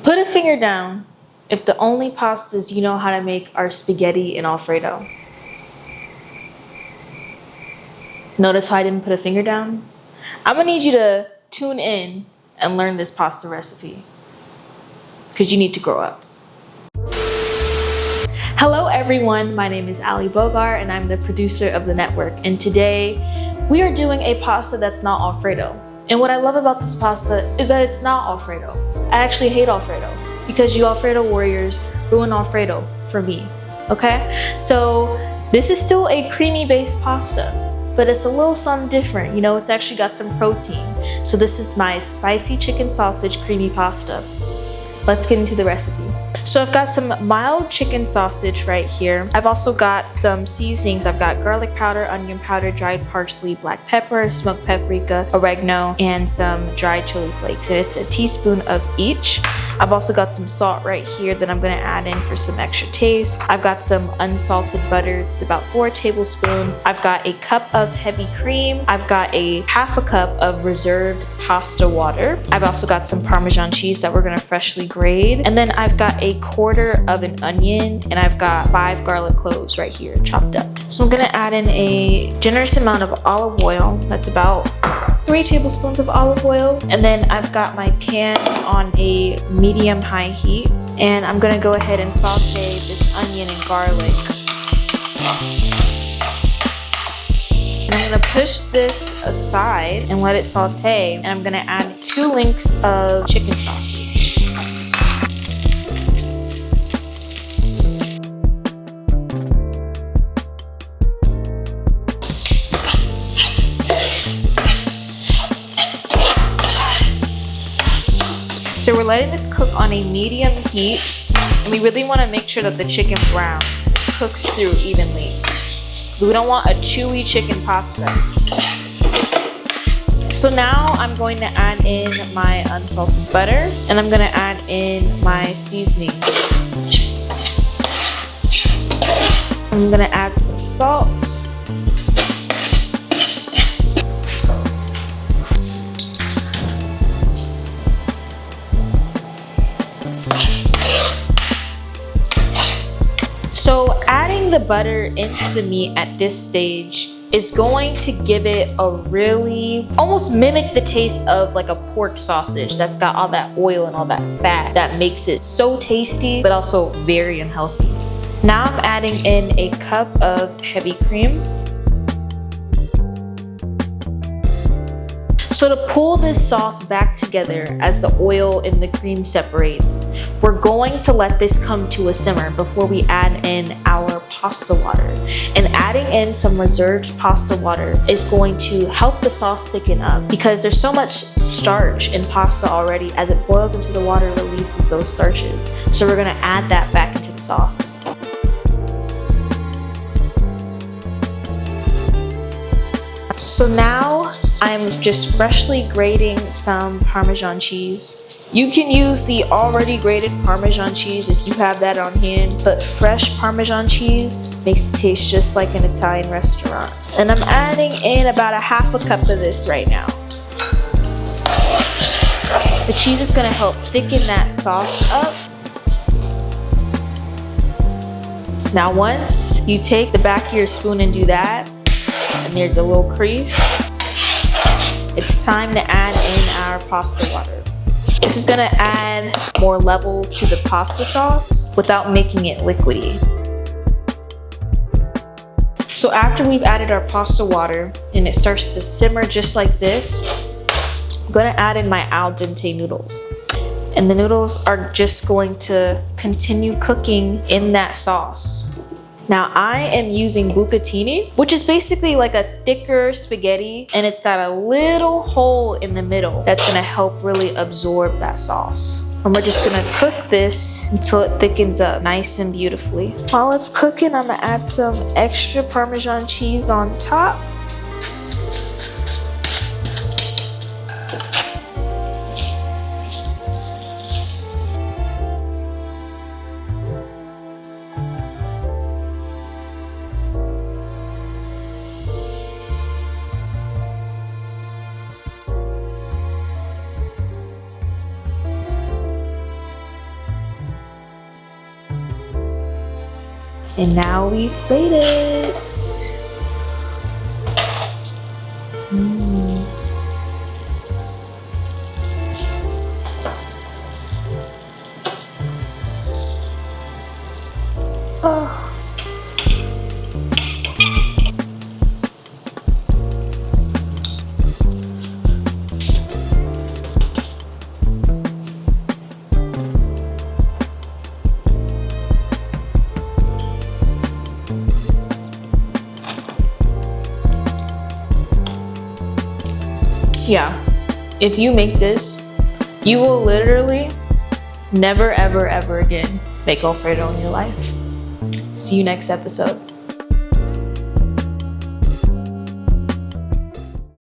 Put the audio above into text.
Put a finger down if the only pastas you know how to make are spaghetti and Alfredo. Notice how I didn't put a finger down? I'm gonna need you to tune in and learn this pasta recipe because you need to grow up. Hello everyone, my name is Allee Bogar and I'm the producer of the network, and today we are doing a pasta that's not Alfredo. And what I love about this pasta is that it's not Alfredo. I actually hate Alfredo because you Alfredo warriors ruin Alfredo for me, okay? So this is still a creamy based pasta, but it's a little something different. You know, it's actually got some protein. So this is my spicy chicken sausage creamy pasta. Let's get into the recipe. So I've got some mild chicken sausage right here. I've also got some seasonings. I've got garlic powder, onion powder, dried parsley, black pepper, smoked paprika, oregano, and some dried chili flakes. And it's a teaspoon of each. I've also got some salt right here that I'm gonna add in for some extra taste. I've got some unsalted butter. It's about 4 tablespoons. I've got a cup of heavy cream. I've got a half a cup of reserved pasta water. I've also got some Parmesan cheese that we're gonna freshly grate. And then I've got a quarter of an onion, and I've got 5 garlic cloves right here chopped up. So I'm gonna add in a generous amount of olive oil. That's about 3 tablespoons of olive oil. And then I've got my pan on a medium-high heat, and I'm gonna go ahead and saute this onion and garlic. And I'm gonna push this aside and let it saute, and I'm gonna add 2 links of chicken sausage. So we're letting this cook on a medium heat, and we really want to make sure that the chicken brown cooks through evenly. We don't want a chewy chicken pasta. So now I'm going to add in my unsalted butter, and I'm going to add in my seasoning. I'm going to add some salt. So adding the butter into the meat at this stage is going to give it a really, almost mimic the taste of like a pork sausage that's got all that oil and all that fat that makes it so tasty, but also very unhealthy. Now I'm adding in a cup of heavy cream. So to pull this sauce back together as the oil and the cream separates, we're going to let this come to a simmer before we add in our pasta water. And adding in some reserved pasta water is going to help the sauce thicken up because there's so much starch in pasta already. As it boils into the water, it releases those starches. So we're gonna add that back into the sauce. So now I'm just freshly grating some Parmesan cheese. You can use the already grated Parmesan cheese if you have that on hand, but fresh Parmesan cheese makes it taste just like an Italian restaurant. And I'm adding in about a half a cup of this right now. The cheese is gonna help thicken that sauce up. Now once you take the back of your spoon and do that, and there's a little crease, it's time to add in our pasta water. This is gonna add more level to the pasta sauce without making it liquidy. So after we've added our pasta water and it starts to simmer just like this, I'm gonna add in my al dente noodles. And the noodles are just going to continue cooking in that sauce. Now I am using bucatini, which is basically like a thicker spaghetti, and it's got a little hole in the middle that's gonna help really absorb that sauce. And we're just gonna cook this until it thickens up nice and beautifully. While it's cooking, I'm gonna add some extra Parmesan cheese on top. And now we plate it. Oh. Yeah, if you make this, you will literally never, ever, ever again make Alfredo in your life. See you next episode.